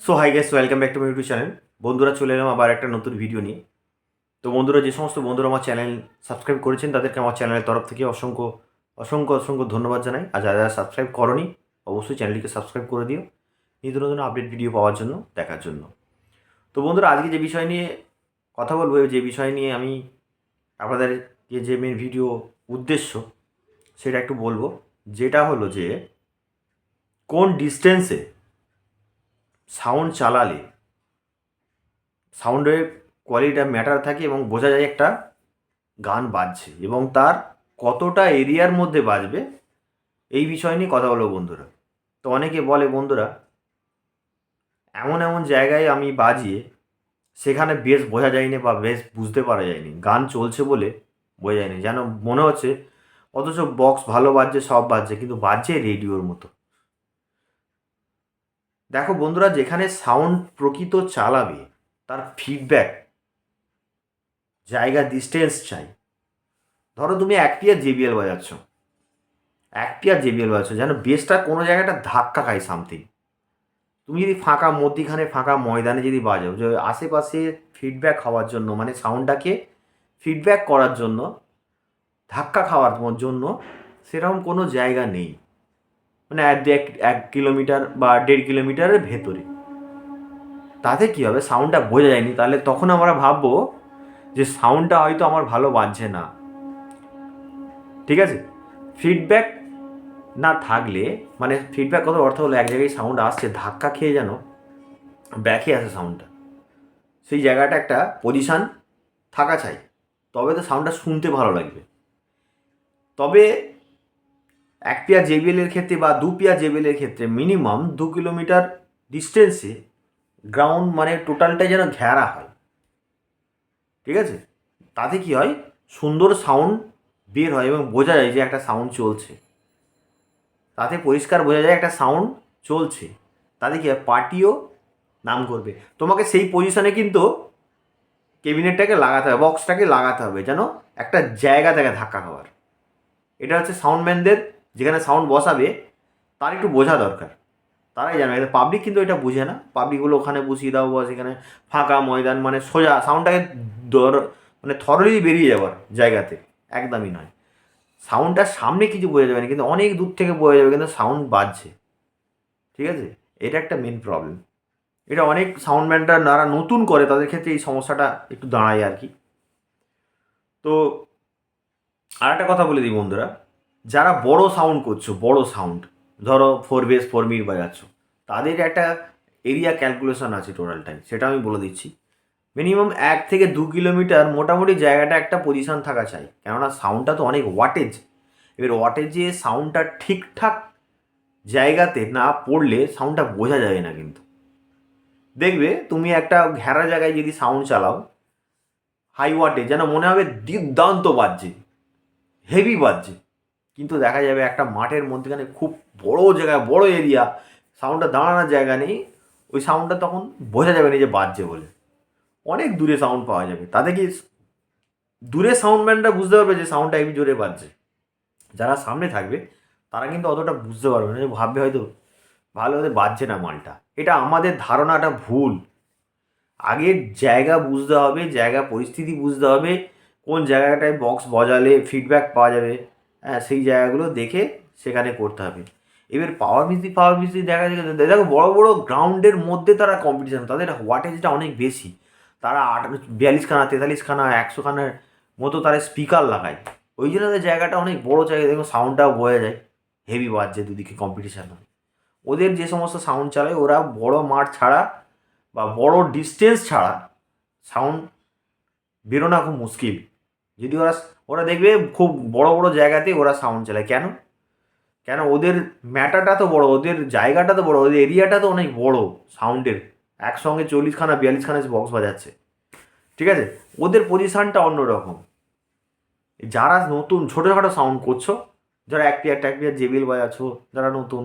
So hi guys welcome back to my YouTube channel. বন্ধুরা, চলে এলাম আবার একটা নতুন ভিডিও নিয়ে। তো বন্ধুরা, যে সমস্ত বন্ধুরা আমার চ্যানেল সাবস্ক্রাইব করেছেন তাদেরকে আমার চ্যানেলের তরফ থেকে অসংখ্য অসংখ্য অসংখ্য ধন্যবাদ জানাই। আর যারা যারা সাবস্ক্রাইব করনি অবশ্যই চ্যানেলটিকে সাবস্ক্রাইব করে দিও নিত্য নতুন আপডেট ভিডিও পাওয়ার জন্য, দেখার জন্য। তো বন্ধুরা, আজকে যে বিষয় নিয়ে কথা বলবো, যে বিষয় নিয়ে আমি আপনাদের যে মেন ভিডিও উদ্দেশ্য সেটা একটু বলবো, যেটা হলো যে কোন ডিস্টেন্সে সাউন্ড চালালে সাউন্ডের কোয়ালিটিটা ম্যাটার থাকে এবং বোঝা যায় একটা গান বাজছে এবং তার কতটা এরিয়ার মধ্যে বাজবে, এই বিষয় নিয়ে কথা বলবো বন্ধুরা। তো অনেকে বলে বন্ধুরা, এমন এমন জায়গায় আমি বাজিয়ে সেখানে বেশ বোঝা যায়নি বা বেশ বুঝতে পারা যায়নি, গান চলছে বলে বোঝা যায়নি, যেন মনে হচ্ছে অথচ বক্স ভালো বাজছে, সব বাজছে, কিন্তু বাজছে রেডিওর মতো। দেখো বন্ধুরা, যেখানে সাউন্ড প্রকৃত চালাবে তার ফিডব্যাক জায়গা ডিস্টেন্স চাই। ধরো তুমি একটিয়া জেবিএল বাজাচ্ছ, যেন বেসটা কোনো জায়গাটা ধাক্কা খায় সামথিং। তুমি যদি ফাঁকা মধ্যিখানে ফাঁকা ময়দানে যদি বাজাও, যে আশেপাশে ফিডব্যাক হওয়ার জন্য, মানে সাউন্ডটাকে ফিডব্যাক করার জন্য, ধাক্কা খাওয়ার জন্য সেরকম কোনো জায়গা নেই, মানে এক কিলোমিটার বা 1.5 কিলোমিটারের ভেতরে। তাতে কী হবে, সাউন্ডটা বোঝা যায়নি, তাহলে তখন আমরা ভাববো যে সাউন্ডটা হয়তো আমার ভালো বাজছে না। ঠিক আছে, ফিডব্যাক না থাকলে, মানে ফিডব্যাক কত অর্থ হলো, এক জায়গায় সাউন্ড আসছে, ধাক্কা খেয়ে যেন ব্যাকে আসে সাউন্ডটা, সেই জায়গাটা একটা পজিশান থাকা চাই, তবে তো সাউন্ডটা শুনতে ভালো লাগবে। তবে এক পেয়ার জেবিএলের ক্ষেত্রে বা দু পেয়ার জেবিএলের ক্ষেত্রে মিনিমাম 2 কিলোমিটার ডিস্টেন্সে গ্রাউন্ড, মানে টোটালটাই যেন ঘেরা হয়। ঠিক আছে, তাতে কি হয়, সুন্দর সাউন্ড বের হয় এবং বোঝা যায় যে একটা সাউন্ড চলছে, তাতে পরিষ্কার বোঝা যায় একটা সাউন্ড চলছে। তাতে কি হয়, পার্টিও নাম করবে। তোমাকে সেই পজিশনে কিন্তু কেবিনেটটাকে লাগাতে হবে, বক্সটাকে লাগাতে হবে, যেন একটা জায়গা থাকে ধাক্কা খাওয়ার। এটা হচ্ছে সাউন্ডম্যানদের, যেখানে সাউন্ড বসাবে তার একটু বোঝা দরকার, তারাই জানে। পাবলিক কিন্তু এটা বুঝে না, পাবলিকগুলো ওখানে বসিয়ে দাও বা সেখানে ফাঁকা ময়দান, মানে সোজা সাউন্ডটাকে মানে থরলি বেরিয়ে যাওয়ার জায়গাতে একদমই নয়। সাউন্ডটার সামনে কিছু বোঝা যাবে না, কিন্তু অনেক দূর থেকে বোঝা যাবে কিন্তু সাউন্ড বাজছে। ঠিক আছে, এটা একটা মেন প্রবলেম। এটা অনেক সাউন্ডম্যানরা যারা নতুন করে তাদের ক্ষেত্রে এই সমস্যাটা একটু দাঁড়ায় আর কি। তো আর একটা কথা বলে দিই বন্ধুরা, যারা বড় সাউন্ড করছো, বড় সাউন্ড, ধরো 4 বেস 4 মিনিট বাজাচ্ছ, তাদের একটা এরিয়া ক্যালকুলেশন আছে টোটালটাই, সেটা আমি বলে দিচ্ছি। মিনিমাম 1 থেকে 2 কিলোমিটার মোটামুটি জায়গাটা একটা পজিশন থাকা চাই, কেননা সাউন্ডটা তো অনেক ওয়াটেজ। এবার ওয়াটেজে সাউন্ডটা ঠিকঠাক জায়গাতে না পড়লে সাউন্ডটা বোঝা যায় না। কিন্তু দেখবে তুমি একটা ঘেরা জায়গায় যদি সাউন্ড চালাও হাই ওয়াটে, যেন মনে হবে দুর্দান্ত বাজছে, হেভি বাজছে, কিন্তু দেখা যাবে একটা মাঠের মধ্যেখানে খুব বড় জায়গায়, বড় এরিয়া, সাউন্ডটা দাঁড়ানোর জায়গা নেই, ওই সাউন্ডটা তখন বোঝা যাবে না যে বাজছে বলে। অনেক দূরে সাউন্ড পাওয়া যাবে, তাতে কি দূরে সাউন্ডম্যানরা বুঝতে পারবে যে সাউন্ডটা হেভি জোরে বাজছে, যারা সামনে থাকবে তারা কিন্তু অতটা বুঝতে পারবে না, ভাববে হয়তো ভালো হতে বাজছে না মালটা। এটা আমাদের ধারণাটা ভুল। আগে জায়গা বুঝতে হবে, জায়গা পরিস্থিতি বুঝতে হবে, কোন জায়গাটায় বক্স বজালে ফিডব্যাক পাওয়া যাবে, হ্যাঁ সেই জায়গাগুলো দেখে সেখানে করতে হবে। এবার পাওয়ার মিস্ত্রি দেখা যায়, দেখো বড় বড় গ্রাউন্ডের মধ্যে তারা কম্পিটিশান, তাদের ওয়াটেজটা অনেক বেশি, তারা 42খানা 43খানা 100খানার মতো তারা স্পিকার লাগায়, ওই জন্য তাদের জায়গাটা অনেক বড় জায়গা, দেখো সাউন্ডটাও বোঝা যায় হেভি বাজছে, দুদিকে কম্পিটিশান হয়। ওদের যে সমস্ত সাউন্ড চালায় ওরা বড় মাঠ ছাড়া বা বড় ডিস্টেন্স ছাড়া সাউন্ড বেরোনা খুব মুশকিল। যদি ওরা ওরা দেখবে খুব বড় বড় জায়গাতে ওরা সাউন্ড চালায়, কেন কেন ওদের ম্যাটারটা তো বড়, ওদের জায়গাটা তো বড়, ওদের এরিয়াটা তো অনেক বড় সাউন্ডের, একসঙ্গে 40খানা 42খানা বক্স বাজাচ্ছে। ঠিক আছে, ওদের পজিশানটা অন্যরকম। যারা নতুন ছোটোখাটো সাউন্ড করছো, যারা এক পেয়ার জেবিএল বাজাচ্ছ, যারা নতুন,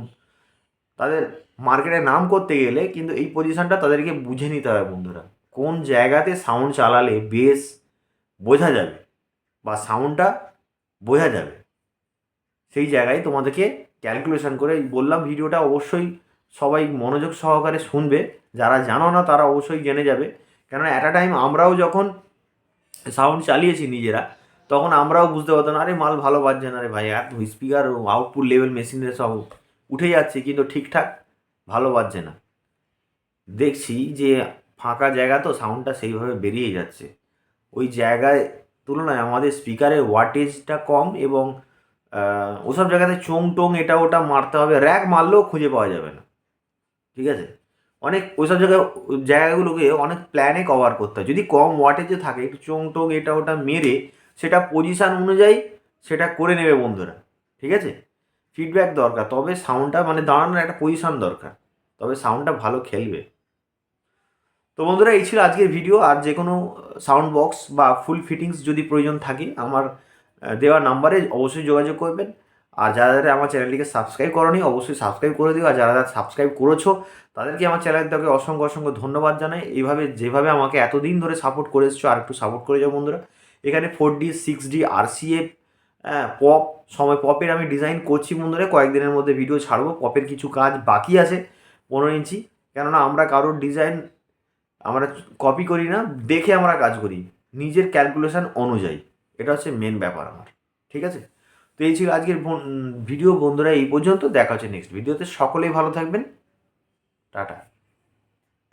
তাদের মার্কেটে নাম করতে গেলে কিন্তু এই পজিশানটা তাদেরকে বুঝে নিতে হবে বন্ধুরা, কোন জায়গাতে সাউন্ড চালালে বেস বোঝা যাবে বা সাউন্ডটা বোঝা যাবে, সেই জায়গায় তোমাদেরকে ক্যালকুলেশন করে বললাম। ভিডিওটা অবশ্যই সবাই মনোযোগ সহকারে শুনবে, যারা জানো না তারা অবশ্যই জেনে যাবে। কেননা অ্যাট আ টাইম আমরাও যখন সাউন্ড চালিয়েছি নিজেরা, তখন আমরাও বুঝতে পারতাম আরে মাল ভালো বাজছে না রে ভাই, এত স্পিকার আউটপুট লেভেল মেশিনের সব উঠে যাচ্ছে কিন্তু ঠিকঠাক ভালো বাজছে না। দেখছি যে ফাঁকা জায়গা তো সাউন্ডটা সেইভাবে বেরিয়ে যাচ্ছে, ওই জায়গায় তুলনায় আমাদের স্পিকারের ওয়াটেজটা কম এবং ওসব জায়গাতে চোং টোং এটা ওটা মারতে হবে, র্যাক মারলেও খুঁজে পাওয়া যাবে না। ঠিক আছে, অনেক ওইসব জায়গাগুলোকে অনেক প্ল্যানে কভার করতে হয়। যদি কম ওয়াটেজে থাকে একটু চোং টোং এটা ওটা মেরে সেটা পজিশান অনুযায়ী সেটা করে নেবে বন্ধুরা। ঠিক আছে, ফিডব্যাক দরকার, তবে সাউন্ডটা মানে দাঁড়ানোর একটা পজিশান দরকার, তবে সাউন্ডটা ভালো খেলবে। তো বন্ধুরা এই ছিল আজকের ভিডিও। আর যে কোনো সাউন্ড বক্স বা ফুল ফিটিংস যদি প্রয়োজন থাকে আমার দেওয়া নাম্বারে অবশ্যই যোগাযোগ করবেন। আর যারা যারা আমার চ্যানেলটিকে সাবস্ক্রাইব করোনি অবশ্যই সাবস্ক্রাইব করে দিও, আর যারা যারা সাবস্ক্রাইব করেছো তাদেরকে আমার চ্যানেলটাকে অসংখ্য অসংখ্য ধন্যবাদ জানাই। এইভাবে যেভাবে আমাকে এতদিন ধরে সাপোর্ট করে এসছো আর একটু সাপোর্ট করে যাও বন্ধুরা। এখানে 4D 6D RCA পপ সময় পপের আমি ডিজাইন করছি বন্ধুরা, কয়েকদিনের মধ্যে ভিডিও ছাড়বো। পপের কিছু কাজ বাকি আছে 15 ইঞ্চি, কেননা আমরা কারোর ডিজাইন আমরা কপি করি না, দেখে আমরা কাজ করি নিজের ক্যালকুলেশন অনুযায়ী, এটা হচ্ছে মেন ব্যাপার আমার। ঠিক আছে, তো এই ছিল আজকের ভিডিও বন্ধুরা, এই পর্যন্ত। দেখা হচ্ছে নেক্সট ভিডিওতে। সকলেই ভালো থাকবেন, টাটা।